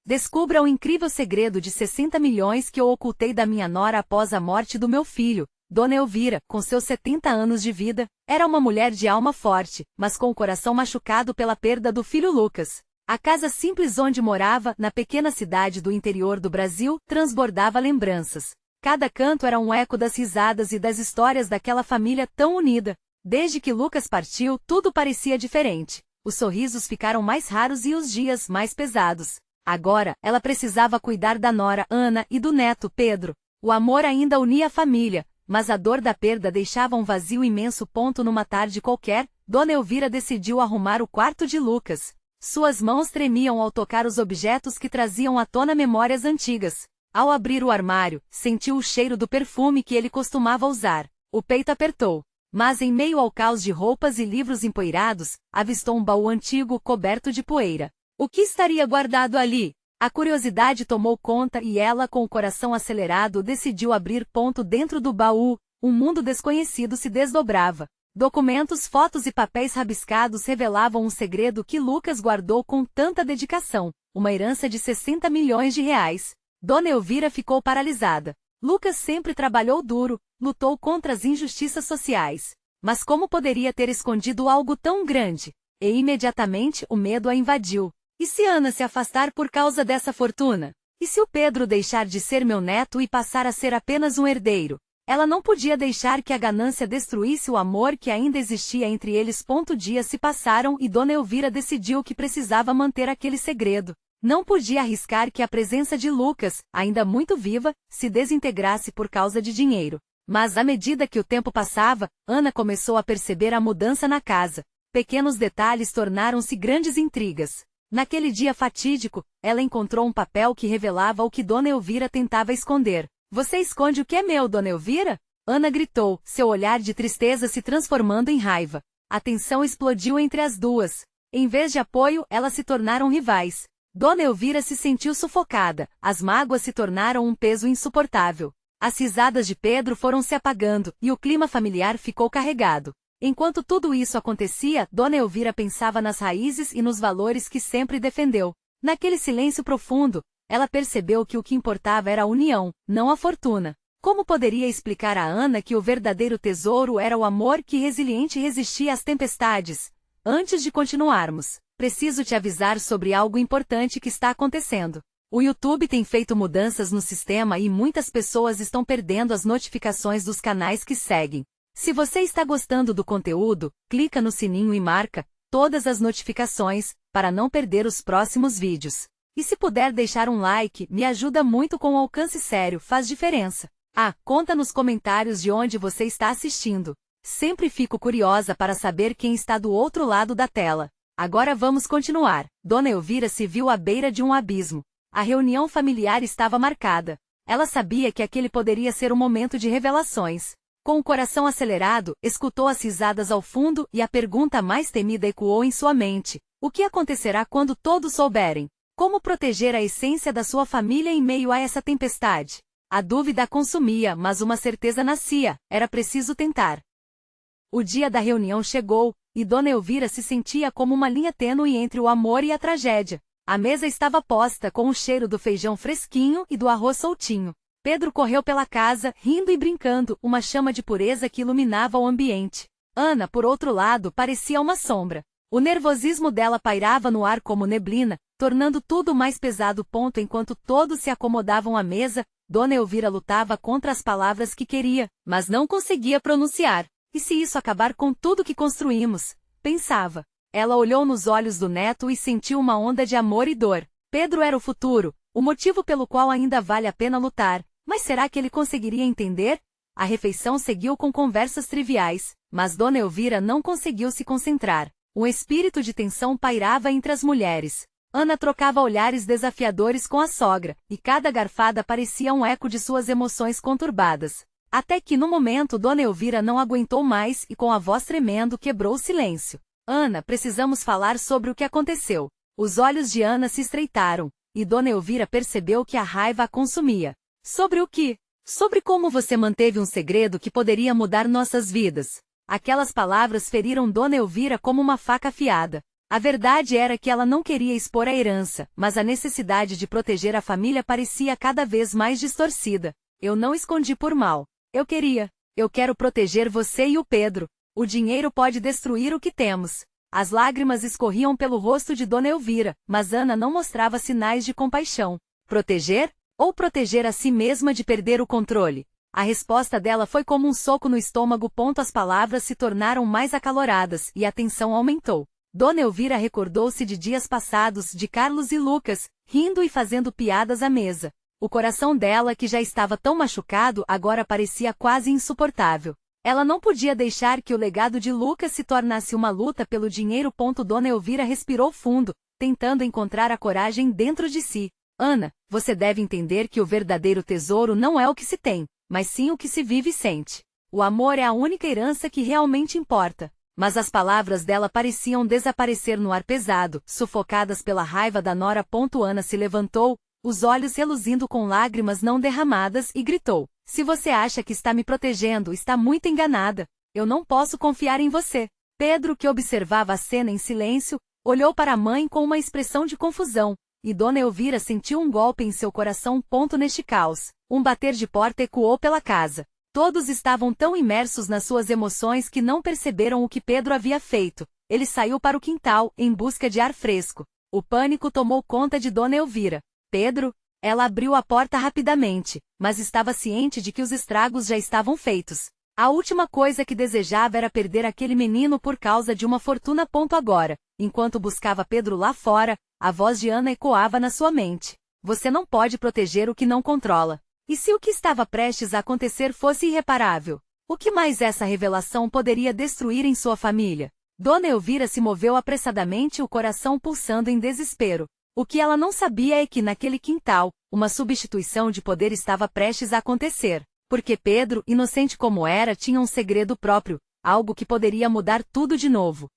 Descubra o incrível segredo de 60 milhões que eu ocultei da minha nora após a morte do meu filho. Dona Elvira, com seus 70 anos de vida, era uma mulher de alma forte, mas com o coração machucado pela perda do filho Lucas. A casa simples onde morava, na pequena cidade do interior do Brasil, transbordava lembranças. Cada canto era um eco das risadas e das histórias daquela família tão unida. Desde que Lucas partiu, tudo parecia diferente. Os sorrisos ficaram mais raros e os dias mais pesados. Agora, ela precisava cuidar da nora, Ana, e do neto, Pedro. O amor ainda unia a família, mas a dor da perda deixava um vazio imenso. Numa tarde qualquer, Dona Elvira decidiu arrumar o quarto de Lucas. Suas mãos tremiam ao tocar os objetos que traziam à tona memórias antigas. Ao abrir o armário, sentiu o cheiro do perfume que ele costumava usar. O peito apertou. Mas em meio ao caos de roupas e livros empoeirados, avistou um baú antigo coberto de poeira. O que estaria guardado ali? A curiosidade tomou conta e ela, com o coração acelerado, decidiu abrir. Dentro do baú, um mundo desconhecido se desdobrava. Documentos, fotos e papéis rabiscados revelavam um segredo que Lucas guardou com tanta dedicação, uma herança de 60 milhões de reais. Dona Elvira ficou paralisada. Lucas sempre trabalhou duro, lutou contra as injustiças sociais. Mas como poderia ter escondido algo tão grande? E imediatamente o medo a invadiu. E se Ana se afastar por causa dessa fortuna? E se o Pedro deixar de ser meu neto e passar a ser apenas um herdeiro? Ela não podia deixar que a ganância destruísse o amor que ainda existia entre eles. Dias se passaram e Dona Elvira decidiu que precisava manter aquele segredo. Não podia arriscar que a presença de Lucas, ainda muito viva, se desintegrasse por causa de dinheiro. Mas à medida que o tempo passava, Ana começou a perceber a mudança na casa. Pequenos detalhes tornaram-se grandes intrigas. Naquele dia fatídico, ela encontrou um papel que revelava o que Dona Elvira tentava esconder. Você esconde o que é meu, Dona Elvira? Ana gritou, seu olhar de tristeza se transformando em raiva. A tensão explodiu entre as duas. Em vez de apoio, elas se tornaram rivais. Dona Elvira se sentiu sufocada, as mágoas se tornaram um peso insuportável. As risadas de Pedro foram se apagando, e o clima familiar ficou carregado. Enquanto tudo isso acontecia, Dona Elvira pensava nas raízes e nos valores que sempre defendeu. Naquele silêncio profundo, ela percebeu que o que importava era a união, não a fortuna. Como poderia explicar a Ana que o verdadeiro tesouro era o amor que resiliente resistia às tempestades? Antes de continuarmos, preciso te avisar sobre algo importante que está acontecendo. O YouTube tem feito mudanças no sistema e muitas pessoas estão perdendo as notificações dos canais que seguem. Se você está gostando do conteúdo, clica no sininho e marca todas as notificações, para não perder os próximos vídeos. E se puder deixar um like, me ajuda muito com o alcance sério, faz diferença. Conta nos comentários de onde você está assistindo. Sempre fico curiosa para saber quem está do outro lado da tela. Agora vamos continuar. Dona Elvira se viu à beira de um abismo. A reunião familiar estava marcada. Ela sabia que aquele poderia ser um momento de revelações. Com o coração acelerado, escutou as risadas ao fundo e a pergunta mais temida ecoou em sua mente. O que acontecerá quando todos souberem? Como proteger a essência da sua família em meio a essa tempestade? A dúvida a consumia, mas uma certeza nascia, era preciso tentar. O dia da reunião chegou, e Dona Elvira se sentia como uma linha tênue entre o amor e a tragédia. A mesa estava posta com o cheiro do feijão fresquinho e do arroz soltinho. Pedro correu pela casa, rindo e brincando, uma chama de pureza que iluminava o ambiente. Ana, por outro lado, parecia uma sombra. O nervosismo dela pairava no ar como neblina, tornando tudo mais pesado. Enquanto todos se acomodavam à mesa, Dona Elvira lutava contra as palavras que queria, mas não conseguia pronunciar. E se isso acabar com tudo que construímos? Pensava. Ela olhou nos olhos do neto e sentiu uma onda de amor e dor. Pedro era o futuro, o motivo pelo qual ainda vale a pena lutar. Mas será que ele conseguiria entender? A refeição seguiu com conversas triviais, mas Dona Elvira não conseguiu se concentrar. Um espírito de tensão pairava entre as mulheres. Ana trocava olhares desafiadores com a sogra, e cada garfada parecia um eco de suas emoções conturbadas. Até que no momento Dona Elvira não aguentou mais e com a voz tremendo quebrou o silêncio. Ana, precisamos falar sobre o que aconteceu. Os olhos de Ana se estreitaram, e Dona Elvira percebeu que a raiva a consumia. Sobre o que? Sobre como você manteve um segredo que poderia mudar nossas vidas. Aquelas palavras feriram Dona Elvira como uma faca afiada. A verdade era que ela não queria expor a herança, mas a necessidade de proteger a família parecia cada vez mais distorcida. Eu não escondi por mal. Eu quero proteger você e o Pedro. O dinheiro pode destruir o que temos. As lágrimas escorriam pelo rosto de Dona Elvira, mas Ana não mostrava sinais de compaixão. Proteger? Ou proteger a si mesma de perder o controle? A resposta dela foi como um soco no estômago. As palavras se tornaram mais acaloradas e a tensão aumentou. Dona Elvira recordou-se de dias passados de Carlos e Lucas, rindo e fazendo piadas à mesa. O coração dela, que já estava tão machucado, agora parecia quase insuportável. Ela não podia deixar que o legado de Lucas se tornasse uma luta pelo dinheiro. Dona Elvira respirou fundo, tentando encontrar a coragem dentro de si. Ana, você deve entender que o verdadeiro tesouro não é o que se tem, mas sim o que se vive e sente. O amor é a única herança que realmente importa. Mas as palavras dela pareciam desaparecer no ar pesado, sufocadas pela raiva da nora. Ana se levantou, os olhos reluzindo com lágrimas não derramadas, e gritou: se você acha que está me protegendo, está muito enganada. Eu não posso confiar em você. Pedro, que observava a cena em silêncio, olhou para a mãe com uma expressão de confusão, e Dona Elvira sentiu um golpe em seu coração. Neste caos, um bater de porta ecoou pela casa. Todos estavam tão imersos nas suas emoções que não perceberam o que Pedro havia feito. Ele saiu para o quintal, em busca de ar fresco. O pânico tomou conta de Dona Elvira. Pedro? Ela abriu a porta rapidamente, mas estava ciente de que os estragos já estavam feitos. A última coisa que desejava era perder aquele menino por causa de uma fortuna. Agora, enquanto buscava Pedro lá fora, a voz de Ana ecoava na sua mente. Você não pode proteger o que não controla. E se o que estava prestes a acontecer fosse irreparável? O que mais essa revelação poderia destruir em sua família? Dona Elvira se moveu apressadamente, o coração pulsando em desespero. O que ela não sabia é que naquele quintal, uma substituição de poder estava prestes a acontecer. Porque Pedro, inocente como era, tinha um segredo próprio, algo que poderia mudar tudo de novo.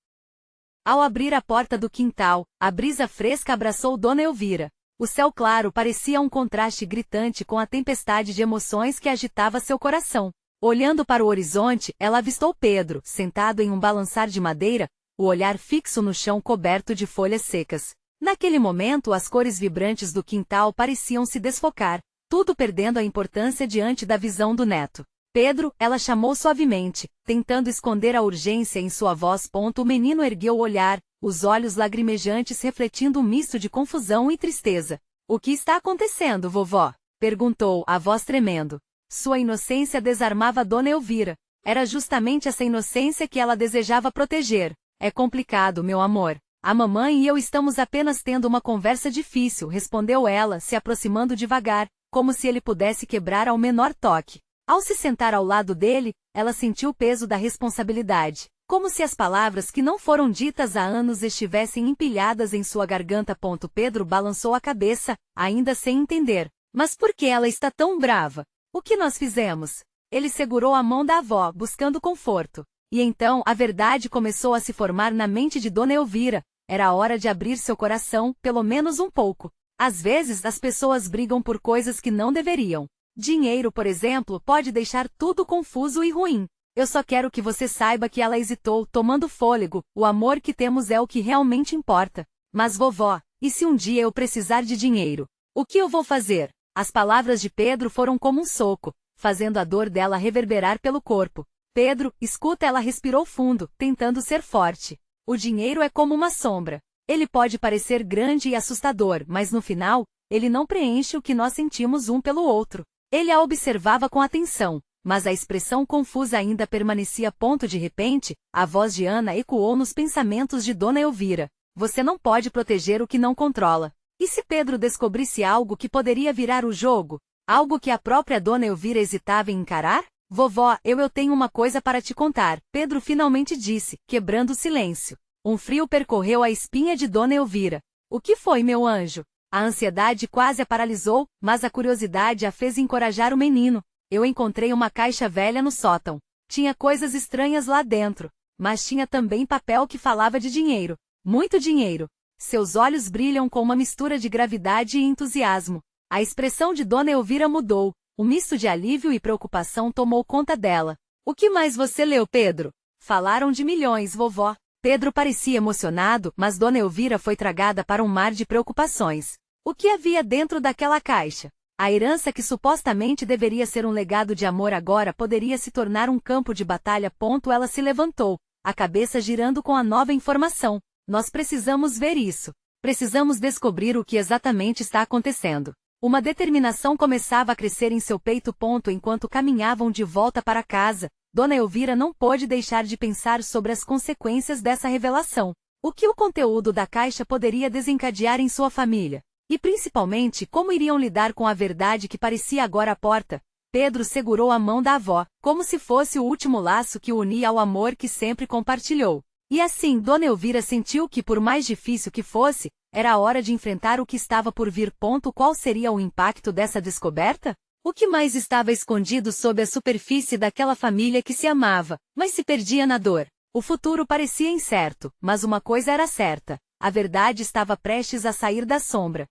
Ao abrir a porta do quintal, a brisa fresca abraçou Dona Elvira. O céu claro parecia um contraste gritante com a tempestade de emoções que agitava seu coração. Olhando para o horizonte, ela avistou Pedro, sentado em um balançar de madeira, o olhar fixo no chão coberto de folhas secas. Naquele momento, as cores vibrantes do quintal pareciam se desfocar, tudo perdendo a importância diante da visão do neto. Pedro, ela chamou suavemente, tentando esconder a urgência em sua voz. O menino ergueu o olhar, os olhos lagrimejantes refletindo um misto de confusão e tristeza. O que está acontecendo, vovó? Perguntou, a voz tremendo. Sua inocência desarmava Dona Elvira. Era justamente essa inocência que ela desejava proteger. É complicado, meu amor. A mamãe e eu estamos apenas tendo uma conversa difícil, respondeu ela, se aproximando devagar, como se ele pudesse quebrar ao menor toque. Ao se sentar ao lado dele, ela sentiu o peso da responsabilidade, como se as palavras que não foram ditas há anos estivessem empilhadas em sua garganta. Pedro balançou a cabeça, ainda sem entender. Mas por que ela está tão brava? O que nós fizemos? Ele segurou a mão da avó, buscando conforto. E então, a verdade começou a se formar na mente de Dona Elvira. Era hora de abrir seu coração, pelo menos um pouco. Às vezes, as pessoas brigam por coisas que não deveriam. Dinheiro, por exemplo, pode deixar tudo confuso e ruim. Eu só quero que você saiba que ela hesitou, tomando fôlego. O amor que temos é o que realmente importa. Mas vovó, e se um dia eu precisar de dinheiro? O que eu vou fazer? As palavras de Pedro foram como um soco, fazendo a dor dela reverberar pelo corpo. Pedro, escuta, ela respirou fundo, tentando ser forte. O dinheiro é como uma sombra. Ele pode parecer grande e assustador, mas no final, ele não preenche o que nós sentimos um pelo outro. Ele a observava com atenção, mas a expressão confusa ainda permanecia. De repente, a voz de Ana ecoou nos pensamentos de Dona Elvira. Você não pode proteger o que não controla. E se Pedro descobrisse algo que poderia virar o jogo? Algo que a própria Dona Elvira hesitava em encarar? Vovó, eu tenho uma coisa para te contar, Pedro finalmente disse, quebrando o silêncio. Um frio percorreu a espinha de Dona Elvira. O que foi, meu anjo? A ansiedade quase a paralisou, mas a curiosidade a fez encorajar o menino. Eu encontrei uma caixa velha no sótão. Tinha coisas estranhas lá dentro, mas tinha também papel que falava de dinheiro. Muito dinheiro. Seus olhos brilham com uma mistura de gravidade e entusiasmo. A expressão de Dona Elvira mudou. Um misto de alívio e preocupação tomou conta dela. O que mais você leu, Pedro? Falaram de milhões, vovó. Pedro parecia emocionado, mas Dona Elvira foi tragada para um mar de preocupações. O que havia dentro daquela caixa? A herança que supostamente deveria ser um legado de amor agora poderia se tornar um campo de batalha. Ela se levantou, a cabeça girando com a nova informação. Nós precisamos ver isso. Precisamos descobrir o que exatamente está acontecendo. Uma determinação começava a crescer em seu peito. Enquanto caminhavam de volta para casa, Dona Elvira não pôde deixar de pensar sobre as consequências dessa revelação. O que o conteúdo da caixa poderia desencadear em sua família? E principalmente, como iriam lidar com a verdade que parecia agora à porta? Pedro segurou a mão da avó, como se fosse o último laço que o unia ao amor que sempre compartilhou. E assim, Dona Elvira sentiu que, por mais difícil que fosse, era a hora de enfrentar o que estava por vir. Qual seria o impacto dessa descoberta? O que mais estava escondido sob a superfície daquela família que se amava, mas se perdia na dor? O futuro parecia incerto, mas uma coisa era certa: a verdade estava prestes a sair da sombra.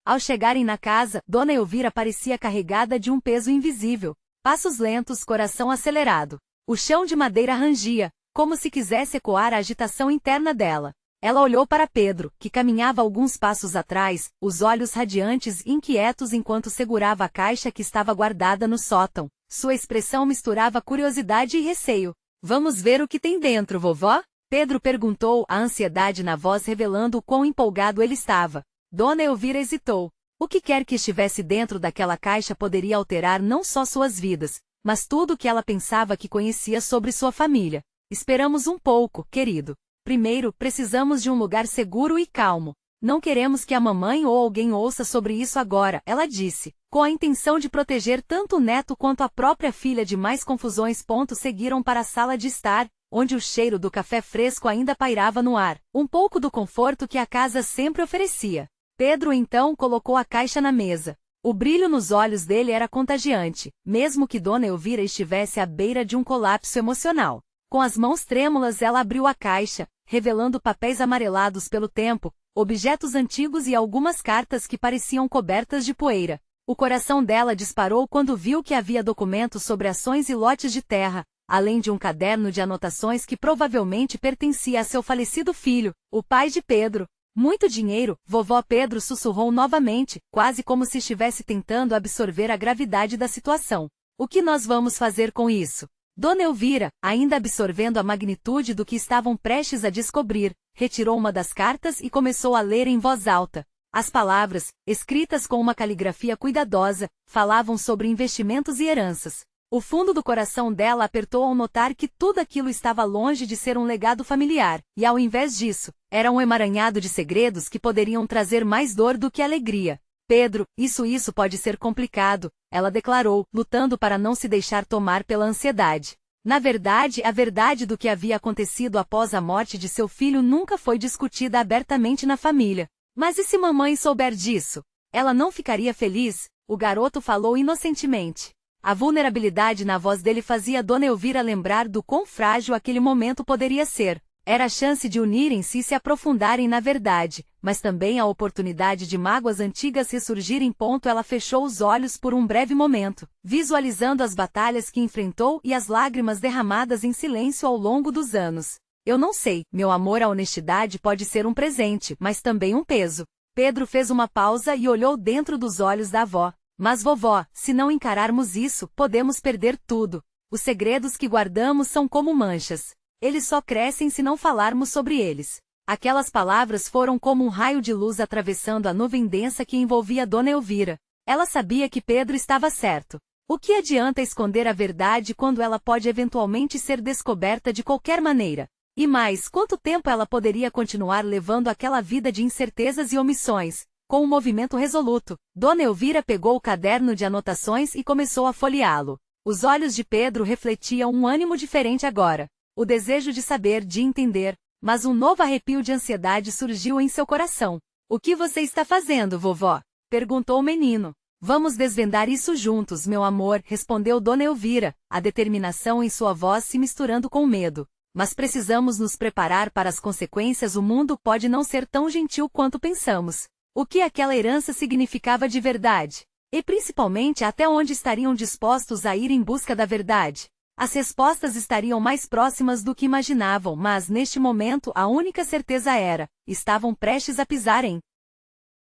Ao chegarem na casa, Dona Elvira parecia carregada de um peso invisível. Passos lentos, coração acelerado. O chão de madeira rangia, como se quisesse ecoar a agitação interna dela. Ela olhou para Pedro, que caminhava alguns passos atrás, os olhos radiantes e inquietos enquanto segurava a caixa que estava guardada no sótão. Sua expressão misturava curiosidade e receio. Vamos ver o que tem dentro, vovó? Pedro perguntou, a ansiedade na voz revelando o quão empolgado ele estava. Dona Elvira hesitou. O que quer que estivesse dentro daquela caixa poderia alterar não só suas vidas, mas tudo o que ela pensava que conhecia sobre sua família. Esperamos um pouco, querido. Primeiro, precisamos de um lugar seguro e calmo. Não queremos que a mamãe ou alguém ouça sobre isso agora, ela disse, com a intenção de proteger tanto o neto quanto a própria filha de mais confusões. Seguiram para a sala de estar, onde o cheiro do café fresco ainda pairava no ar, um pouco do conforto que a casa sempre oferecia. Pedro então colocou a caixa na mesa. O brilho nos olhos dele era contagiante, mesmo que Dona Elvira estivesse à beira de um colapso emocional. Com as mãos trêmulas ela abriu a caixa, revelando papéis amarelados pelo tempo, objetos antigos e algumas cartas que pareciam cobertas de poeira. O coração dela disparou quando viu que havia documentos sobre ações e lotes de terra, além de um caderno de anotações que provavelmente pertencia a seu falecido filho, o pai de Pedro. Muito dinheiro, vovó. Pedro sussurrou novamente, quase como se estivesse tentando absorver a gravidade da situação. O que nós vamos fazer com isso? Dona Elvira, ainda absorvendo a magnitude do que estavam prestes a descobrir, retirou uma das cartas e começou a ler em voz alta. As palavras, escritas com uma caligrafia cuidadosa, falavam sobre investimentos e heranças. O fundo do coração dela apertou ao notar que tudo aquilo estava longe de ser um legado familiar, e ao invés disso, era um emaranhado de segredos que poderiam trazer mais dor do que alegria. Pedro, isso pode ser complicado, ela declarou, lutando para não se deixar tomar pela ansiedade. Na verdade, a verdade do que havia acontecido após a morte de seu filho nunca foi discutida abertamente na família. Mas e se mamãe souber disso? Ela não ficaria feliz? O garoto falou inocentemente. A vulnerabilidade na voz dele fazia Dona Elvira lembrar do quão frágil aquele momento poderia ser. Era a chance de unirem-se e se aprofundarem na verdade, mas também a oportunidade de mágoas antigas ressurgirem. Ela fechou os olhos por um breve momento, visualizando as batalhas que enfrentou e as lágrimas derramadas em silêncio ao longo dos anos. Eu não sei, meu amor, a honestidade pode ser um presente, mas também um peso. Pedro fez uma pausa e olhou dentro dos olhos da avó. Mas vovó, se não encararmos isso, podemos perder tudo. Os segredos que guardamos são como manchas. Eles só crescem se não falarmos sobre eles. Aquelas palavras foram como um raio de luz atravessando a nuvem densa que envolvia Dona Elvira. Ela sabia que Pedro estava certo. O que adianta esconder a verdade quando ela pode eventualmente ser descoberta de qualquer maneira? E mais, quanto tempo ela poderia continuar levando aquela vida de incertezas e omissões? Com um movimento resoluto, Dona Elvira pegou o caderno de anotações e começou a folheá-lo. Os olhos de Pedro refletiam um ânimo diferente agora. O desejo de saber, de entender, mas um novo arrepio de ansiedade surgiu em seu coração. O que você está fazendo, vovó? Perguntou o menino. Vamos desvendar isso juntos, meu amor, respondeu Dona Elvira, a determinação em sua voz se misturando com o medo. Mas precisamos nos preparar para as consequências. O mundo pode não ser tão gentil quanto pensamos. O que aquela herança significava de verdade? E principalmente até onde estariam dispostos a ir em busca da verdade? As respostas estariam mais próximas do que imaginavam, mas neste momento a única certeza era: estavam prestes a pisar em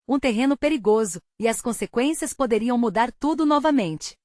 um terreno perigoso, e as consequências poderiam mudar tudo novamente.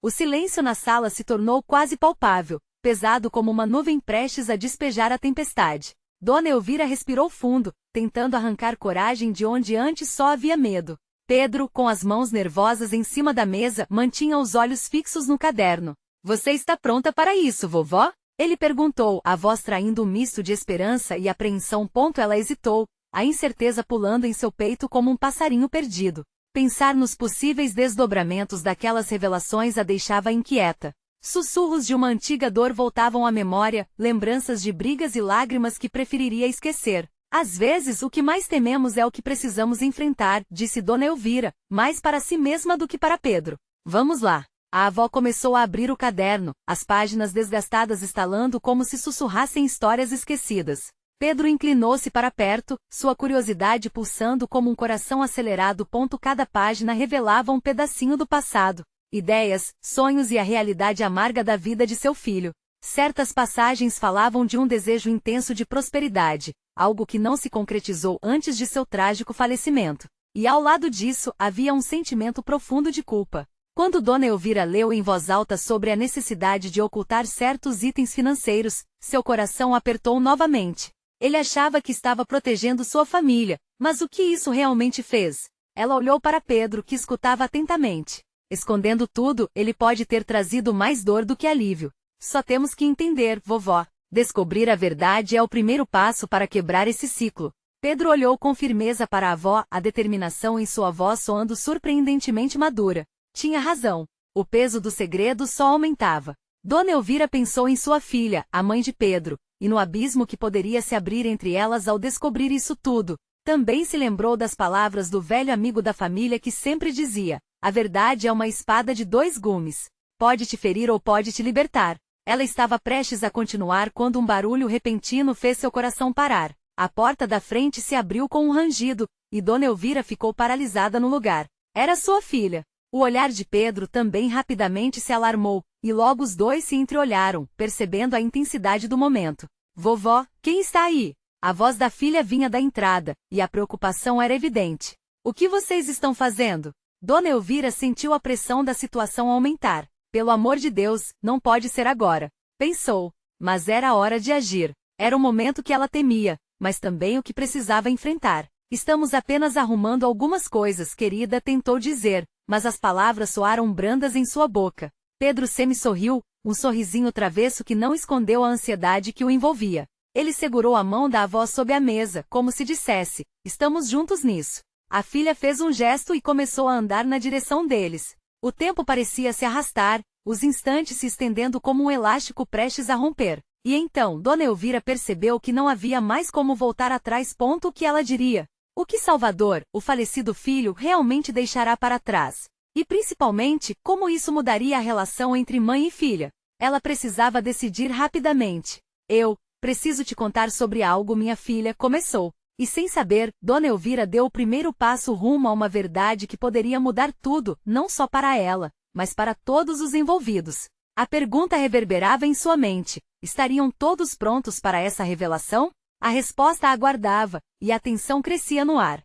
O silêncio na sala se tornou quase palpável, pesado como uma nuvem prestes a despejar a tempestade. Dona Elvira respirou fundo, tentando arrancar coragem de onde antes só havia medo. Pedro, com as mãos nervosas em cima da mesa, mantinha os olhos fixos no caderno. Você está pronta para isso, vovó? Ele perguntou, a voz traindo um misto de esperança e apreensão. Ela hesitou, a incerteza pulando em seu peito como um passarinho perdido. Pensar nos possíveis desdobramentos daquelas revelações a deixava inquieta. Sussurros de uma antiga dor voltavam à memória, lembranças de brigas e lágrimas que preferiria esquecer. Às vezes o que mais tememos é o que precisamos enfrentar, disse Dona Elvira, mais para si mesma do que para Pedro. Vamos lá. A avó começou a abrir o caderno, as páginas desgastadas estalando como se sussurrassem histórias esquecidas. Pedro inclinou-se para perto, sua curiosidade pulsando como um coração acelerado. Cada página revelava um pedacinho do passado, ideias, sonhos e a realidade amarga da vida de seu filho. Certas passagens falavam de um desejo intenso de prosperidade, algo que não se concretizou antes de seu trágico falecimento. E ao lado disso, havia um sentimento profundo de culpa. Quando Dona Elvira leu em voz alta sobre a necessidade de ocultar certos itens financeiros, seu coração apertou novamente. Ele achava que estava protegendo sua família, mas o que isso realmente fez? Ela olhou para Pedro, que escutava atentamente. Escondendo tudo, ele pode ter trazido mais dor do que alívio. Só temos que entender, vovó. Descobrir a verdade é o primeiro passo para quebrar esse ciclo. Pedro olhou com firmeza para a avó, a determinação em sua voz soando surpreendentemente madura. Tinha razão. O peso do segredo só aumentava. Dona Elvira pensou em sua filha, a mãe de Pedro, e no abismo que poderia se abrir entre elas ao descobrir isso tudo. Também se lembrou das palavras do velho amigo da família que sempre dizia: a verdade é uma espada de dois gumes. Pode te ferir ou pode te libertar. Ela estava prestes a continuar quando um barulho repentino fez seu coração parar. A porta da frente se abriu com um rangido, e Dona Elvira ficou paralisada no lugar. Era sua filha. O olhar de Pedro também rapidamente se alarmou, e logo os dois se entreolharam, percebendo a intensidade do momento. Vovó, quem está aí? A voz da filha vinha da entrada, e a preocupação era evidente. O que vocês estão fazendo? Dona Elvira sentiu a pressão da situação aumentar. Pelo amor de Deus, não pode ser agora, pensou. Mas era a hora de agir. Era o momento que ela temia, mas também o que precisava enfrentar. Estamos apenas arrumando algumas coisas, querida, tentou dizer, mas as palavras soaram brandas em sua boca. Pedro semi-sorriu, um sorrisinho travesso que não escondeu a ansiedade que o envolvia. Ele segurou a mão da avó sob a mesa, como se dissesse: estamos juntos nisso. A filha fez um gesto e começou a andar na direção deles. O tempo parecia se arrastar, os instantes se estendendo como um elástico prestes a romper. E então Dona Elvira percebeu que não havia mais como voltar atrás. O que ela diria? O que Salvador, o falecido filho, realmente deixará para trás? E principalmente, como isso mudaria a relação entre mãe e filha? Ela precisava decidir rapidamente. Eu preciso te contar sobre algo, minha filha, começou. E sem saber, Dona Elvira deu o primeiro passo rumo a uma verdade que poderia mudar tudo, não só para ela, mas para todos os envolvidos. A pergunta reverberava em sua mente: estariam todos prontos para essa revelação? A resposta aguardava, e a tensão crescia no ar.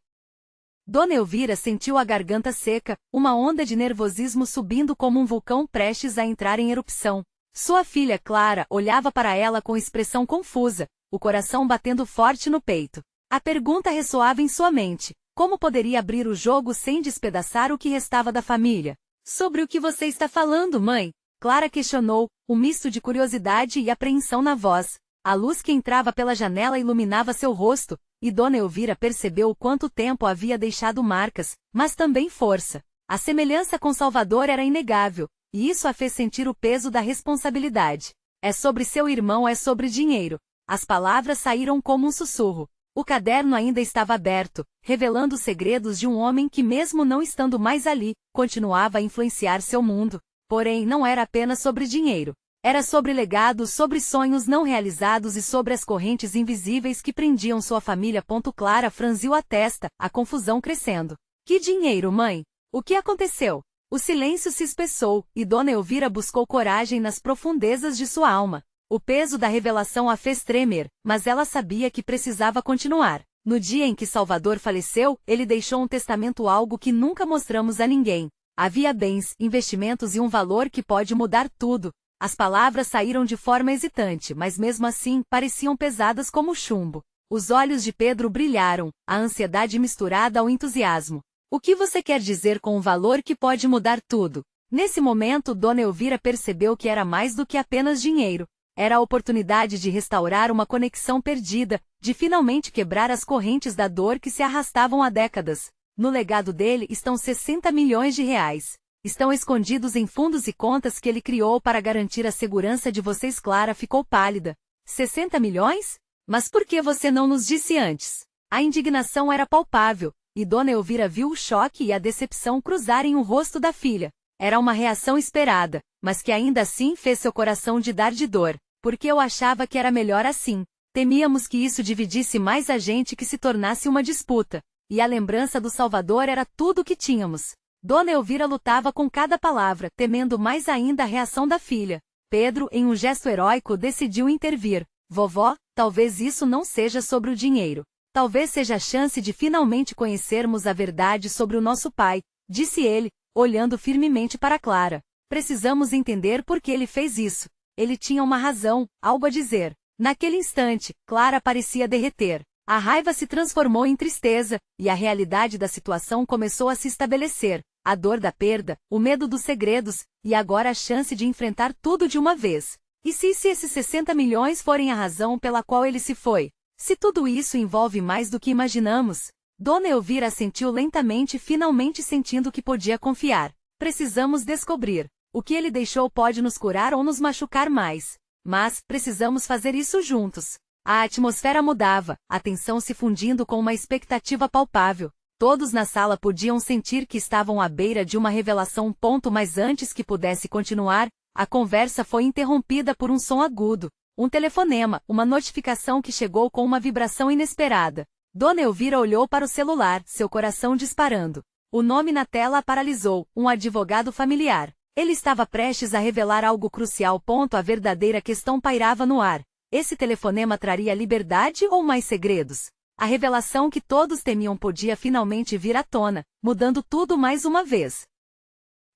Dona Elvira sentiu a garganta seca, uma onda de nervosismo subindo como um vulcão prestes a entrar em erupção. Sua filha Clara olhava para ela com expressão confusa, o coração batendo forte no peito. A pergunta ressoava em sua mente: como poderia abrir o jogo sem despedaçar o que restava da família? Sobre o que você está falando, mãe? Clara questionou, um misto de curiosidade e apreensão na voz. A luz que entrava pela janela iluminava seu rosto, e Dona Elvira percebeu o quanto tempo havia deixado marcas, mas também força. A semelhança com Salvador era inegável, e isso a fez sentir o peso da responsabilidade. É sobre seu irmão, é sobre dinheiro. As palavras saíram como um sussurro. O caderno ainda estava aberto, revelando os segredos de um homem que, mesmo não estando mais ali, continuava a influenciar seu mundo. Porém, não era apenas sobre dinheiro. Era sobre legados, sobre sonhos não realizados e sobre as correntes invisíveis que prendiam sua família. Clara franziu a testa, a confusão crescendo. Que dinheiro, mãe? O que aconteceu? O silêncio se espessou, e Dona Elvira buscou coragem nas profundezas de sua alma. O peso da revelação a fez tremer, mas ela sabia que precisava continuar. No dia em que Salvador faleceu, ele deixou um testamento, algo que nunca mostramos a ninguém. Havia bens, investimentos e um valor que pode mudar tudo. As palavras saíram de forma hesitante, mas mesmo assim, pareciam pesadas como chumbo. Os olhos de Pedro brilharam, a ansiedade misturada ao entusiasmo. O que você quer dizer com um valor que pode mudar tudo? Nesse momento, Dona Elvira percebeu que era mais do que apenas dinheiro. Era a oportunidade de restaurar uma conexão perdida, de finalmente quebrar as correntes da dor que se arrastavam há décadas. No legado dele estão 60 milhões de reais. Estão escondidos em fundos e contas que ele criou para garantir a segurança de vocês. Clara ficou pálida. 60 milhões? Mas por que você não nos disse antes? A indignação era palpável, e Dona Elvira viu o choque e a decepção cruzarem o rosto da filha. Era uma reação esperada, mas que ainda assim fez seu coração dar de dor, porque eu achava que era melhor assim. Temíamos que isso dividisse mais a gente, que se tornasse uma disputa. E a lembrança do Salvador era tudo o que tínhamos. Dona Elvira lutava com cada palavra, temendo mais ainda a reação da filha. Pedro, em um gesto heróico, decidiu intervir. Vovó, talvez isso não seja sobre o dinheiro. Talvez seja a chance de finalmente conhecermos a verdade sobre o nosso pai, disse ele, olhando firmemente para Clara. Precisamos entender por que ele fez isso. Ele tinha uma razão, algo a dizer. Naquele instante, Clara parecia derreter. A raiva se transformou em tristeza, e a realidade da situação começou a se estabelecer. A dor da perda, o medo dos segredos, e agora a chance de enfrentar tudo de uma vez. E se esses 60 milhões forem a razão pela qual ele se foi? Se tudo isso envolve mais do que imaginamos? Dona Elvira assentiu lentamente, finalmente sentindo que podia confiar. Precisamos descobrir. O que ele deixou pode nos curar ou nos machucar mais. Mas, precisamos fazer isso juntos. A atmosfera mudava, a tensão se fundindo com uma expectativa palpável. Todos na sala podiam sentir que estavam à beira de uma revelação. Mas antes que pudesse continuar, a conversa foi interrompida por um som agudo. Um telefonema, uma notificação que chegou com uma vibração inesperada. Dona Elvira olhou para o celular, seu coração disparando. O nome na tela a paralisou, um advogado familiar. Ele estava prestes a revelar algo crucial. A verdadeira questão pairava no ar. Esse telefonema traria liberdade ou mais segredos? A revelação que todos temiam podia finalmente vir à tona, mudando tudo mais uma vez.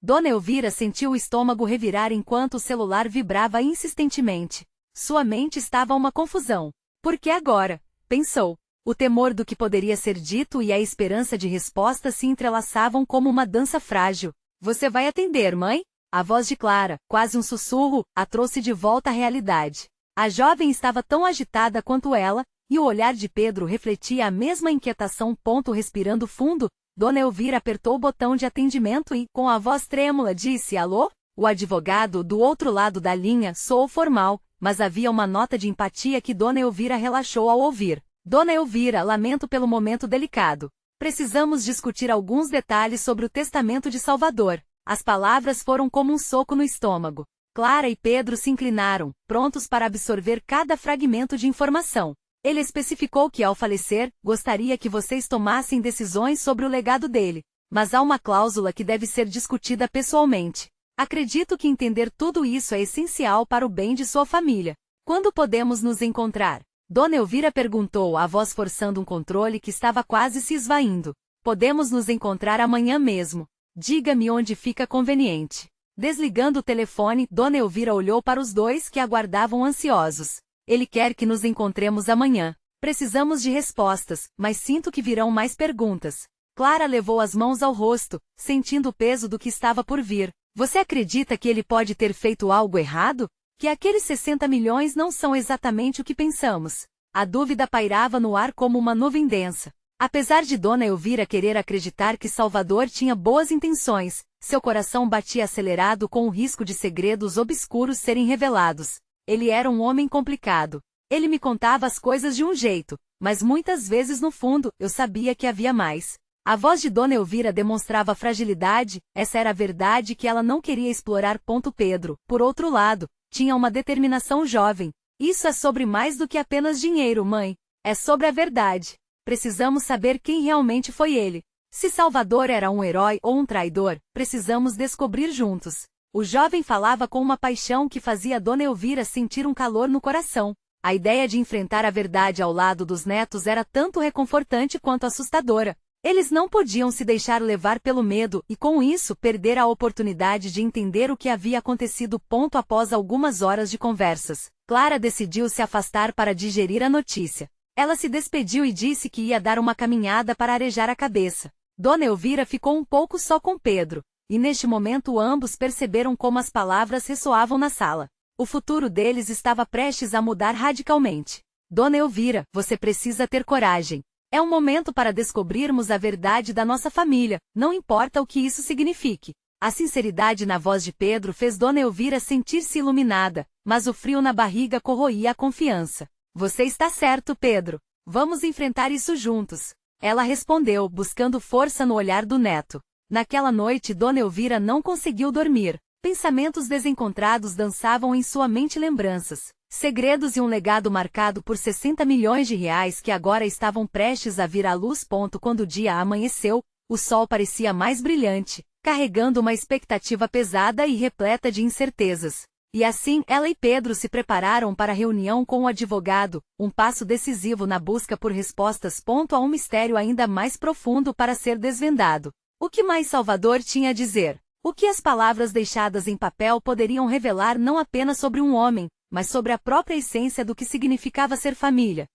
Dona Elvira sentiu o estômago revirar enquanto o celular vibrava insistentemente. Sua mente estava uma confusão. Por que agora? Pensou. O temor do que poderia ser dito e a esperança de resposta se entrelaçavam como uma dança frágil. Você vai atender, mãe? A voz de Clara, quase um sussurro, a trouxe de volta à realidade. A jovem estava tão agitada quanto ela, e o olhar de Pedro refletia a mesma inquietação. Respirando fundo, Dona Elvira apertou o botão de atendimento e, com a voz trêmula, disse: alô? O advogado, do outro lado da linha, soou formal, mas havia uma nota de empatia que Dona Elvira relaxou ao ouvir. Dona Elvira, lamento pelo momento delicado. Precisamos discutir alguns detalhes sobre o testamento de Salvador. As palavras foram como um soco no estômago. Clara e Pedro se inclinaram, prontos para absorver cada fragmento de informação. Ele especificou que, ao falecer, gostaria que vocês tomassem decisões sobre o legado dele. Mas há uma cláusula que deve ser discutida pessoalmente. Acredito que entender tudo isso é essencial para o bem de sua família. Quando podemos nos encontrar? Dona Elvira perguntou, a voz forçando um controle que estava quase se esvaindo. Podemos nos encontrar amanhã mesmo. Diga-me onde fica conveniente. Desligando o telefone, Dona Elvira olhou para os dois que aguardavam ansiosos. Ele quer que nos encontremos amanhã. Precisamos de respostas, mas sinto que virão mais perguntas. Clara levou as mãos ao rosto, sentindo o peso do que estava por vir. Você acredita que ele pode ter feito algo errado? Que aqueles 60 milhões não são exatamente o que pensamos? A dúvida pairava no ar como uma nuvem densa. Apesar de Dona Elvira querer acreditar que Salvador tinha boas intenções, seu coração batia acelerado com o risco de segredos obscuros serem revelados. Ele era um homem complicado. Ele me contava as coisas de um jeito, mas muitas vezes no fundo, eu sabia que havia mais. A voz de Dona Elvira demonstrava fragilidade, essa era a verdade que ela não queria explorar. Pedro, por outro lado, tinha uma determinação jovem. Isso é sobre mais do que apenas dinheiro, mãe. É sobre a verdade. Precisamos saber quem realmente foi ele. Se Salvador era um herói ou um traidor, precisamos descobrir juntos. O jovem falava com uma paixão que fazia Dona Elvira sentir um calor no coração. A ideia de enfrentar a verdade ao lado dos netos era tanto reconfortante quanto assustadora. Eles não podiam se deixar levar pelo medo e, com isso, perder a oportunidade de entender o que havia acontecido. Após algumas horas de conversas, Clara decidiu se afastar para digerir a notícia. Ela se despediu e disse que ia dar uma caminhada para arejar a cabeça. Dona Elvira ficou um pouco só com Pedro, e neste momento ambos perceberam como as palavras ressoavam na sala. O futuro deles estava prestes a mudar radicalmente. Dona Elvira, você precisa ter coragem. É um momento para descobrirmos a verdade da nossa família, não importa o que isso signifique. A sinceridade na voz de Pedro fez Dona Elvira sentir-se iluminada, mas o frio na barriga corroía a confiança. Você está certo, Pedro. Vamos enfrentar isso juntos. Ela respondeu, buscando força no olhar do neto. Naquela noite Dona Elvira não conseguiu dormir. Pensamentos desencontrados dançavam em sua mente, lembranças, segredos e um legado marcado por 60 milhões de reais que agora estavam prestes a vir à luz. Quando o dia amanheceu, o sol parecia mais brilhante, carregando uma expectativa pesada e repleta de incertezas. E assim, ela e Pedro se prepararam para a reunião com o advogado, um passo decisivo na busca por respostas. A um mistério ainda mais profundo para ser desvendado. O que mais Salvador tinha a dizer? O que as palavras deixadas em papel poderiam revelar não apenas sobre um homem, mas sobre a própria essência do que significava ser família?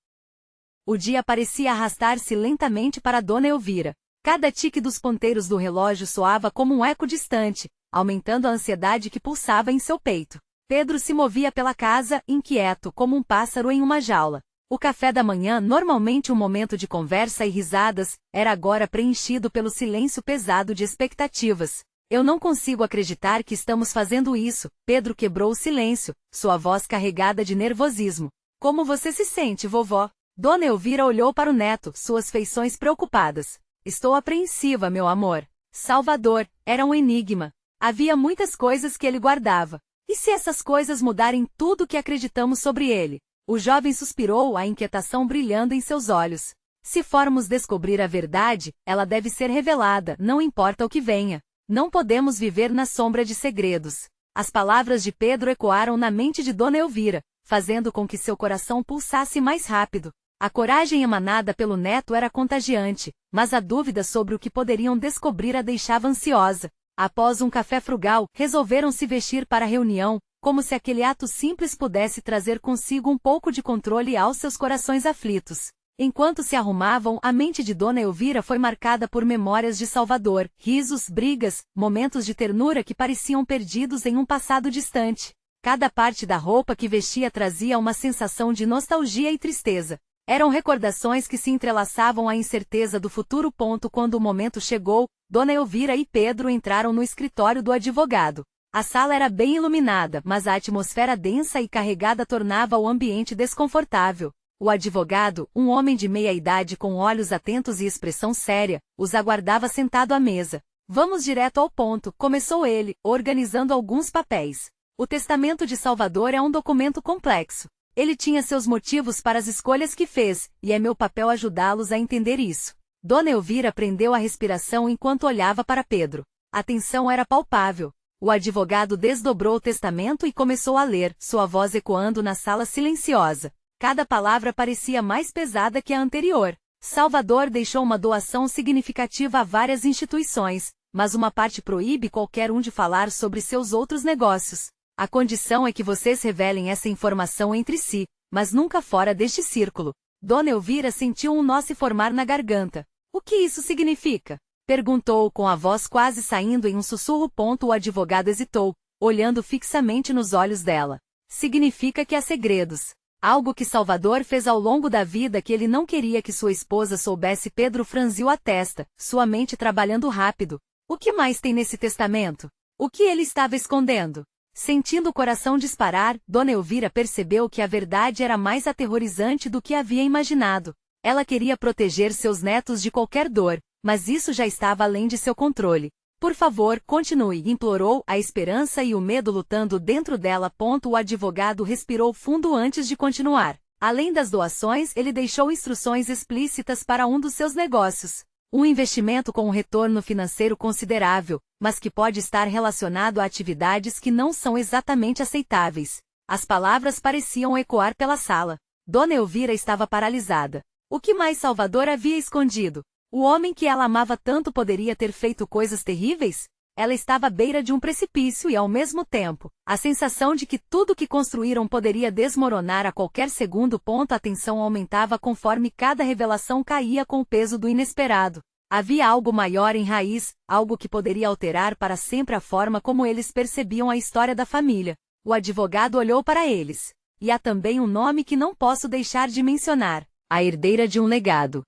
O dia parecia arrastar-se lentamente para Dona Elvira. Cada tique dos ponteiros do relógio soava como um eco distante, aumentando a ansiedade que pulsava em seu peito. Pedro se movia pela casa, inquieto como um pássaro em uma jaula. O café da manhã, normalmente um momento de conversa e risadas, era agora preenchido pelo silêncio pesado de expectativas. Eu não consigo acreditar que estamos fazendo isso. Pedro quebrou o silêncio, sua voz carregada de nervosismo. Como você se sente, vovó? Dona Elvira olhou para o neto, suas feições preocupadas. Estou apreensiva, meu amor. Salvador era um enigma. Havia muitas coisas que ele guardava. E se essas coisas mudarem tudo o que acreditamos sobre ele? O jovem suspirou, a inquietação brilhando em seus olhos. Se formos descobrir a verdade, ela deve ser revelada, não importa o que venha. Não podemos viver na sombra de segredos. As palavras de Pedro ecoaram na mente de Dona Elvira, fazendo com que seu coração pulsasse mais rápido. A coragem emanada pelo neto era contagiante, mas a dúvida sobre o que poderiam descobrir a deixava ansiosa. Após um café frugal, resolveram se vestir para a reunião, como se aquele ato simples pudesse trazer consigo um pouco de controle aos seus corações aflitos. Enquanto se arrumavam, a mente de Dona Elvira foi marcada por memórias de Salvador, risos, brigas, momentos de ternura que pareciam perdidos em um passado distante. Cada parte da roupa que vestia trazia uma sensação de nostalgia e tristeza. Eram recordações que se entrelaçavam à incerteza do futuro. Quando o momento chegou, Dona Elvira e Pedro entraram no escritório do advogado. A sala era bem iluminada, mas a atmosfera densa e carregada tornava o ambiente desconfortável. O advogado, um homem de meia-idade com olhos atentos e expressão séria, os aguardava sentado à mesa. Vamos direto ao ponto, começou ele, organizando alguns papéis. O testamento de Salvador é um documento complexo. Ele tinha seus motivos para as escolhas que fez, e é meu papel ajudá-los a entender isso. Dona Elvira prendeu a respiração enquanto olhava para Pedro. A tensão era palpável. O advogado desdobrou o testamento e começou a ler, sua voz ecoando na sala silenciosa. Cada palavra parecia mais pesada que a anterior. Salvador deixou uma doação significativa a várias instituições, mas uma parte proíbe qualquer um de falar sobre seus outros negócios. A condição é que vocês revelem essa informação entre si, mas nunca fora deste círculo. Dona Elvira sentiu um nó se formar na garganta. O que isso significa? Perguntou com a voz quase saindo em um sussurro. O advogado hesitou, olhando fixamente nos olhos dela. Significa que há segredos. Algo que Salvador fez ao longo da vida que ele não queria que sua esposa soubesse. Pedro franziu a testa, sua mente trabalhando rápido. O que mais tem nesse testamento? O que ele estava escondendo? Sentindo o coração disparar, Dona Elvira percebeu que a verdade era mais aterrorizante do que havia imaginado. Ela queria proteger seus netos de qualquer dor, mas isso já estava além de seu controle. Por favor, continue, implorou, a esperança e o medo lutando dentro dela. O advogado respirou fundo antes de continuar. Além das doações, ele deixou instruções explícitas para um dos seus negócios. Um investimento com um retorno financeiro considerável, mas que pode estar relacionado a atividades que não são exatamente aceitáveis. As palavras pareciam ecoar pela sala. Dona Elvira estava paralisada. O que mais Salvador havia escondido? O homem que ela amava tanto poderia ter feito coisas terríveis? Ela estava à beira de um precipício e, ao mesmo tempo, a sensação de que tudo que construíram poderia desmoronar a qualquer segundo. A tensão aumentava conforme cada revelação caía com o peso do inesperado. Havia algo maior em raiz, algo que poderia alterar para sempre a forma como eles percebiam a história da família. O advogado olhou para eles. E há também um nome que não posso deixar de mencionar: a herdeira de um legado.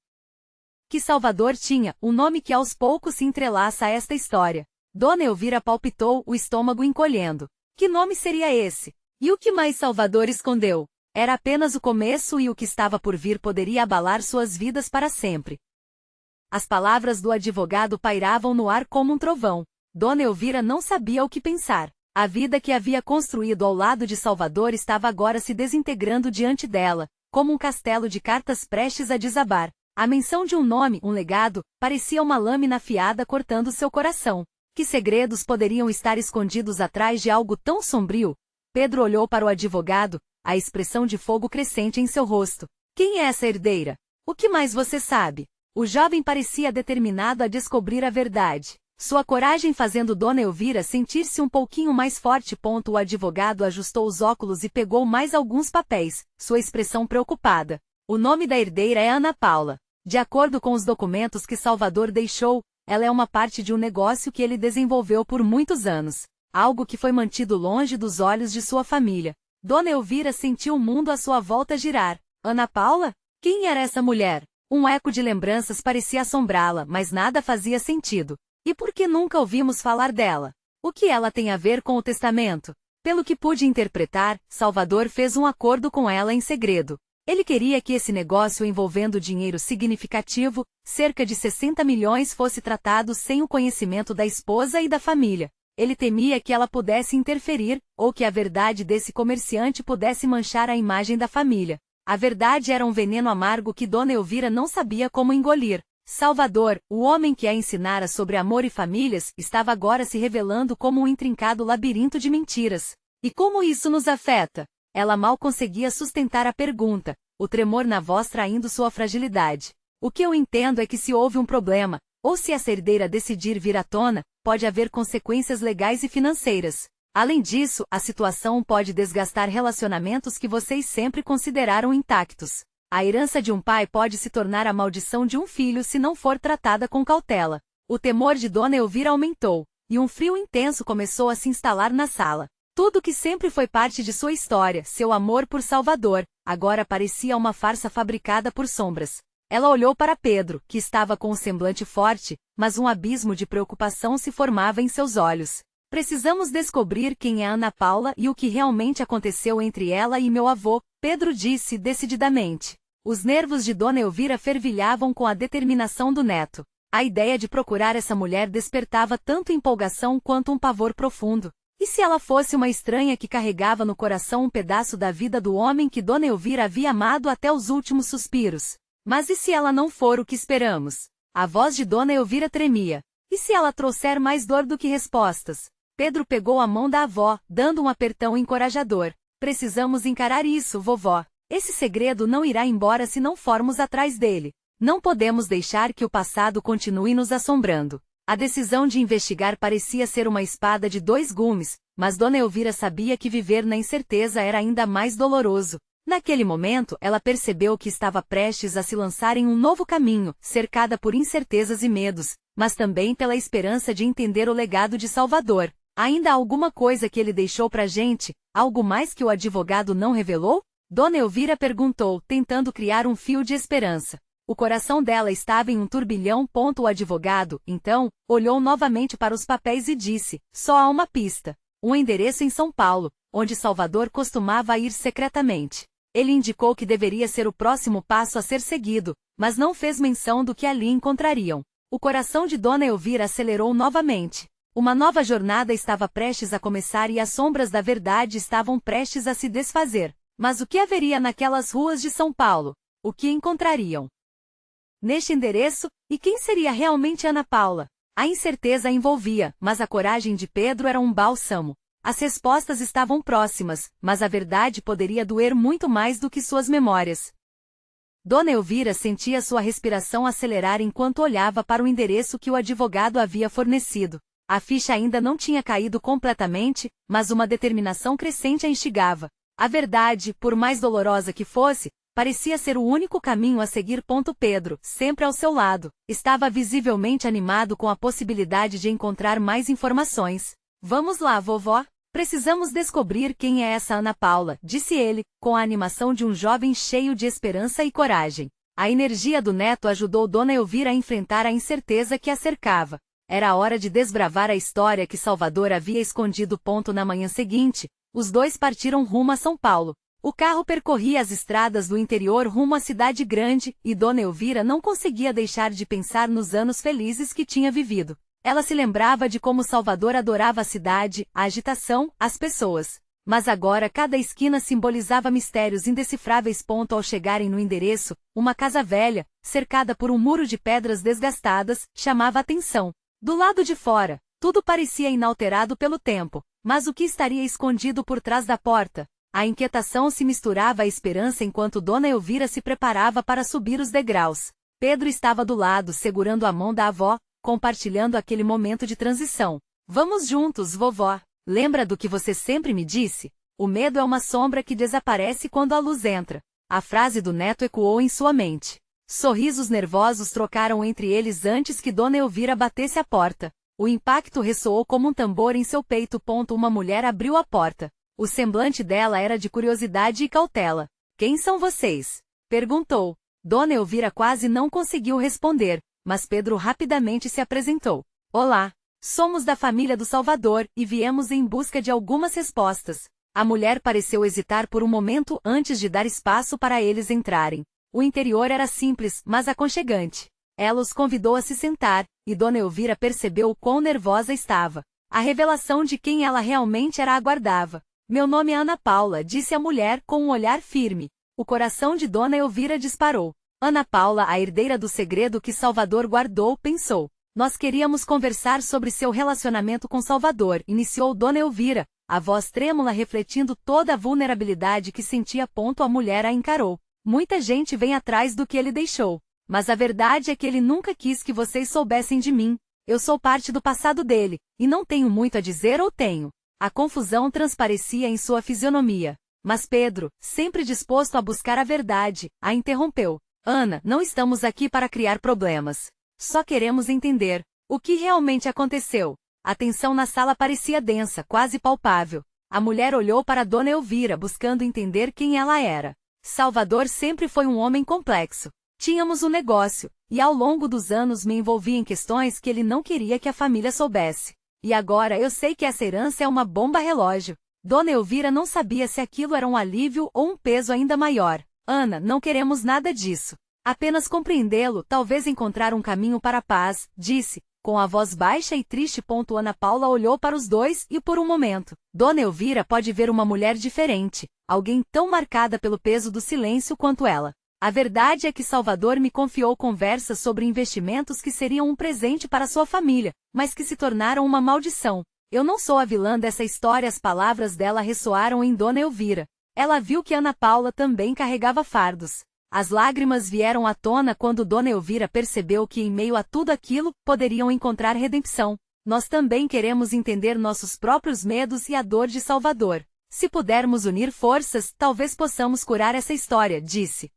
Que Salvador tinha, um nome que aos poucos se entrelaça a esta história. Dona Elvira palpitou, o estômago encolhendo. Que nome seria esse? E o que mais Salvador escondeu? Era apenas o começo e o que estava por vir poderia abalar suas vidas para sempre. As palavras do advogado pairavam no ar como um trovão. Dona Elvira não sabia o que pensar. A vida que havia construído ao lado de Salvador estava agora se desintegrando diante dela, como um castelo de cartas prestes a desabar. A menção de um nome, um legado, parecia uma lâmina afiada cortando seu coração. Que segredos poderiam estar escondidos atrás de algo tão sombrio? Pedro olhou para o advogado, a expressão de fogo crescente em seu rosto. Quem é essa herdeira? O que mais você sabe? O jovem parecia determinado a descobrir a verdade. Sua coragem fazendo Dona Elvira sentir-se um pouquinho mais forte. O advogado ajustou os óculos e pegou mais alguns papéis, sua expressão preocupada. O nome da herdeira é Ana Paula. De acordo com os documentos que Salvador deixou, ela é uma parte de um negócio que ele desenvolveu por muitos anos. Algo que foi mantido longe dos olhos de sua família. Dona Elvira sentiu o mundo à sua volta girar. Ana Paula? Quem era essa mulher? Um eco de lembranças parecia assombrá-la, mas nada fazia sentido. E por que nunca ouvimos falar dela? O que ela tem a ver com o testamento? Pelo que pude interpretar, Salvador fez um acordo com ela em segredo. Ele queria que esse negócio envolvendo dinheiro significativo, cerca de 60 milhões, fosse tratado sem o conhecimento da esposa e da família. Ele temia que ela pudesse interferir, ou que a verdade desse comerciante pudesse manchar a imagem da família. A verdade era um veneno amargo que Dona Elvira não sabia como engolir. Salvador, o homem que a ensinara sobre amor e famílias, estava agora se revelando como um intrincado labirinto de mentiras. E como isso nos afeta? Ela mal conseguia sustentar a pergunta, o tremor na voz traindo sua fragilidade. O que eu entendo é que se houve um problema, ou se essa herdeira decidir vir à tona, pode haver consequências legais e financeiras. Além disso, a situação pode desgastar relacionamentos que vocês sempre consideraram intactos. A herança de um pai pode se tornar a maldição de um filho se não for tratada com cautela. O temor de Dona Elvira aumentou, e um frio intenso começou a se instalar na sala. Tudo que sempre foi parte de sua história, seu amor por Salvador, agora parecia uma farsa fabricada por sombras. Ela olhou para Pedro, que estava com um semblante forte, mas um abismo de preocupação se formava em seus olhos. Precisamos descobrir quem é Ana Paula e o que realmente aconteceu entre ela e meu avô, Pedro disse decididamente. Os nervos de Dona Elvira fervilhavam com a determinação do neto. A ideia de procurar essa mulher despertava tanto empolgação quanto um pavor profundo. E se ela fosse uma estranha que carregava no coração um pedaço da vida do homem que Dona Elvira havia amado até os últimos suspiros? Mas e se ela não for o que esperamos? A voz de Dona Elvira tremia. E se ela trouxer mais dor do que respostas? Pedro pegou a mão da avó, dando um apertão encorajador. Precisamos encarar isso, vovó. Esse segredo não irá embora se não formos atrás dele. Não podemos deixar que o passado continue nos assombrando. A decisão de investigar parecia ser uma espada de dois gumes, mas Dona Elvira sabia que viver na incerteza era ainda mais doloroso. Naquele momento, ela percebeu que estava prestes a se lançar em um novo caminho, cercada por incertezas e medos, mas também pela esperança de entender o legado de Salvador. Ainda há alguma coisa que ele deixou pra gente? Algo mais que o advogado não revelou? Dona Elvira perguntou, tentando criar um fio de esperança. O coração dela estava em um turbilhão. O advogado, então, olhou novamente para os papéis e disse, só há uma pista. Um endereço em São Paulo, onde Salvador costumava ir secretamente. Ele indicou que deveria ser o próximo passo a ser seguido, mas não fez menção do que ali encontrariam. O coração de Dona Elvira acelerou novamente. Uma nova jornada estava prestes a começar e as sombras da verdade estavam prestes a se desfazer. Mas o que haveria naquelas ruas de São Paulo? O que encontrariam? Neste endereço? E quem seria realmente Ana Paula? A incerteza a envolvia, mas a coragem de Pedro era um bálsamo. As respostas estavam próximas, mas a verdade poderia doer muito mais do que suas memórias. Dona Elvira sentia sua respiração acelerar enquanto olhava para o endereço que o advogado havia fornecido. A ficha ainda não tinha caído completamente, mas uma determinação crescente a instigava. A verdade, por mais dolorosa que fosse, parecia ser o único caminho a seguir. Pedro, sempre ao seu lado, estava visivelmente animado com a possibilidade de encontrar mais informações. Vamos lá, vovó. Precisamos descobrir quem é essa Ana Paula, disse ele, com a animação de um jovem cheio de esperança e coragem. A energia do neto ajudou Dona Elvira a enfrentar a incerteza que a cercava. Era a hora de desbravar a história que Salvador havia escondido. Na manhã seguinte, os dois partiram rumo a São Paulo. O carro percorria as estradas do interior rumo à cidade grande, e Dona Elvira não conseguia deixar de pensar nos anos felizes que tinha vivido. Ela se lembrava de como Salvador adorava a cidade, a agitação, as pessoas. Mas agora cada esquina simbolizava mistérios indecifráveis. Ao chegarem no endereço, uma casa velha, cercada por um muro de pedras desgastadas, chamava a atenção. Do lado de fora, tudo parecia inalterado pelo tempo, mas o que estaria escondido por trás da porta? A inquietação se misturava à esperança enquanto Dona Elvira se preparava para subir os degraus. Pedro estava do lado, segurando a mão da avó, compartilhando aquele momento de transição. Vamos juntos, vovó. Lembra do que você sempre me disse? O medo é uma sombra que desaparece quando a luz entra. A frase do neto ecoou em sua mente. Sorrisos nervosos trocaram entre eles antes que Dona Elvira batesse a porta. O impacto ressoou como um tambor em seu peito. Uma mulher abriu a porta. O semblante dela era de curiosidade e cautela. Quem são vocês? Perguntou. Dona Elvira quase não conseguiu responder, mas Pedro rapidamente se apresentou. Olá, somos da família do Salvador e viemos em busca de algumas respostas. A mulher pareceu hesitar por um momento antes de dar espaço para eles entrarem. O interior era simples, mas aconchegante. Ela os convidou a se sentar, e Dona Elvira percebeu o quão nervosa estava. A revelação de quem ela realmente era aguardava. Meu nome é Ana Paula, disse a mulher com um olhar firme. O coração de Dona Elvira disparou. Ana Paula, a herdeira do segredo que Salvador guardou, pensou. Nós queríamos conversar sobre seu relacionamento com Salvador, iniciou Dona Elvira, a voz trêmula refletindo toda a vulnerabilidade que sentia. A mulher a encarou. Muita gente vem atrás do que ele deixou. Mas a verdade é que ele nunca quis que vocês soubessem de mim. Eu sou parte do passado dele, e não tenho muito a dizer ou tenho. A confusão transparecia em sua fisionomia. Mas Pedro, sempre disposto a buscar a verdade, a interrompeu. Ana, não estamos aqui para criar problemas. Só queremos entender o que realmente aconteceu. A tensão na sala parecia densa, quase palpável. A mulher olhou para Dona Elvira buscando entender quem ela era. Salvador sempre foi um homem complexo. Tínhamos um negócio, e ao longo dos anos me envolvi em questões que ele não queria que a família soubesse. E agora eu sei que essa herança é uma bomba relógio. Dona Elvira não sabia se aquilo era um alívio ou um peso ainda maior. Ana, não queremos nada disso. Apenas compreendê-lo, talvez encontrar um caminho para a paz, disse, com a voz baixa e triste. Ana Paula olhou para os dois e por um momento, Dona Elvira pode ver uma mulher diferente, alguém tão marcada pelo peso do silêncio quanto ela. A verdade é que Salvador me confiou conversas sobre investimentos que seriam um presente para sua família, mas que se tornaram uma maldição. Eu não sou a vilã dessa história. As palavras dela ressoaram em Dona Elvira. Ela viu que Ana Paula também carregava fardos. As lágrimas vieram à tona quando Dona Elvira percebeu que em meio a tudo aquilo, poderiam encontrar redenção. Nós também queremos entender nossos próprios medos e a dor de Salvador. Se pudermos unir forças, talvez possamos curar essa história, disse.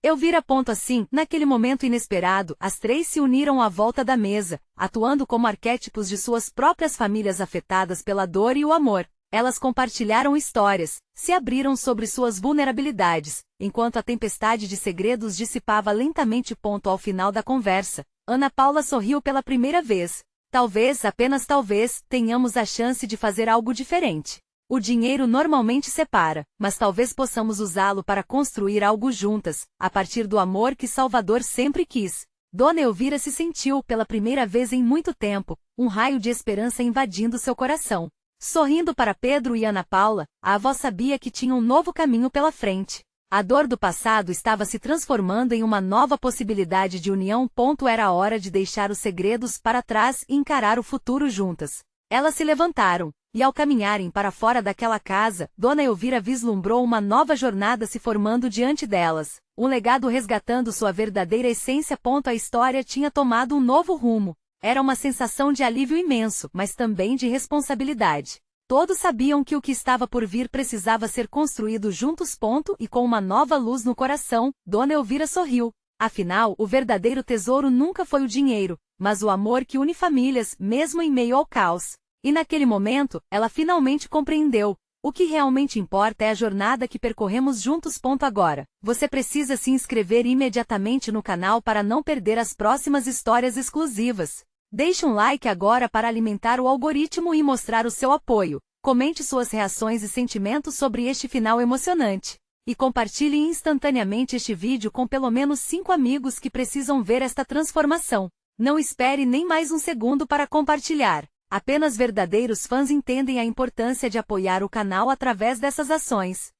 Elvira. Assim, naquele momento inesperado, as três se uniram à volta da mesa, atuando como arquétipos de suas próprias famílias afetadas pela dor e o amor. Elas compartilharam histórias, se abriram sobre suas vulnerabilidades, enquanto a tempestade de segredos dissipava lentamente. Ao final da conversa, Ana Paula sorriu pela primeira vez. Talvez, apenas talvez, tenhamos a chance de fazer algo diferente. O dinheiro normalmente separa, mas talvez possamos usá-lo para construir algo juntas, a partir do amor que Salvador sempre quis. Dona Elvira se sentiu, pela primeira vez em muito tempo, um raio de esperança invadindo seu coração. Sorrindo para Pedro e Ana Paula, a avó sabia que tinha um novo caminho pela frente. A dor do passado estava se transformando em uma nova possibilidade de união. Era hora de deixar os segredos para trás e encarar o futuro juntas. Elas se levantaram, e ao caminharem para fora daquela casa, Dona Elvira vislumbrou uma nova jornada se formando diante delas, um legado resgatando sua verdadeira essência. A história tinha tomado um novo rumo. Era uma sensação de alívio imenso, mas também de responsabilidade. Todos sabiam que o que estava por vir precisava ser construído juntos. E com uma nova luz no coração, Dona Elvira sorriu. Afinal, o verdadeiro tesouro nunca foi o dinheiro, mas o amor que une famílias, mesmo em meio ao caos. E naquele momento, ela finalmente compreendeu. O que realmente importa é a jornada que percorremos juntos. Agora, você precisa se inscrever imediatamente no canal para não perder as próximas histórias exclusivas. Deixe um like agora para alimentar o algoritmo e mostrar o seu apoio. Comente suas reações e sentimentos sobre este final emocionante. E compartilhe instantaneamente este vídeo com pelo menos 5 amigos que precisam ver esta transformação. Não espere nem mais um segundo para compartilhar. Apenas verdadeiros fãs entendem a importância de apoiar o canal através dessas ações.